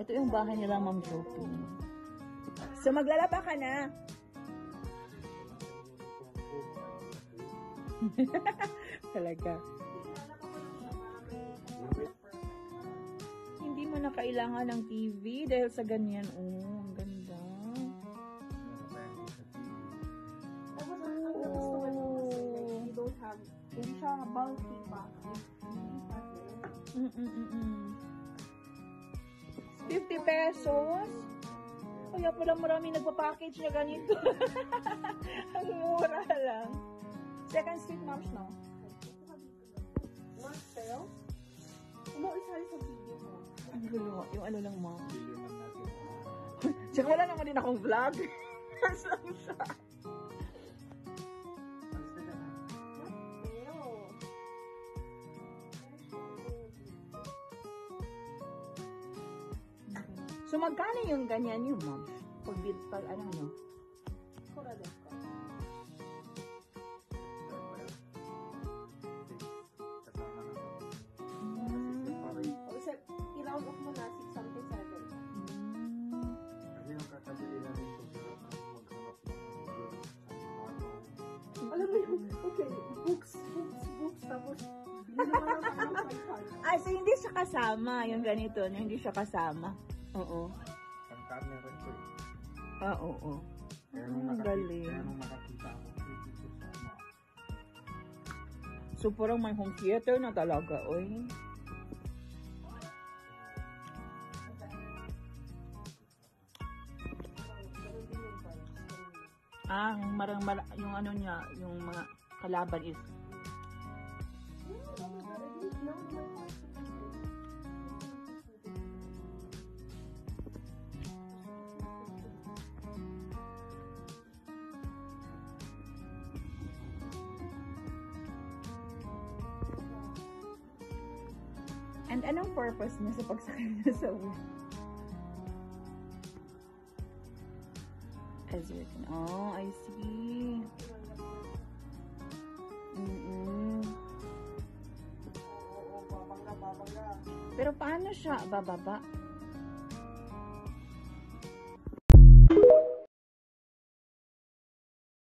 Ito yung bahay nila, Ma'am Jopi. So, maglalaba ka na. Talaga. Hindi mo na kailangan ng TV dahil sa ganyan. Oh, ang ganda. Oh. You don't have, hindi siya bulky pa. 50 pesos? Kaya pala maraming nagpa-package na ganito. Ang mura lang. Second Street, Moms, no? Not sale? No, isa sa video mo. Ang gulo. Yung ano lang, Mom. Tsaka wala naman din akong vlog. Saan siya? So, magkano yung ganyan yung Mom? Pag ano, ano? Kura desu ka? O isa, i-round off mo na 6 something 7. Kasi yung kakabili na rin ito maghanap ng Alam mo yun, okay, books, tapos hindi naman ang Ay, so hindi siya kasama. Yung ganito, yung hindi siya kasama. Oo. ang karne rin ito. Ah, oo. Kaya galing. nung nakakita ako dito sa ano. So, parang may home theater na talaga, oy. Ah, yung ano niya, yung mga kalaban is And anong purpose niya sa pagsakay niya sa wheel? As you can, oh, I see. Pero paano siya bababa?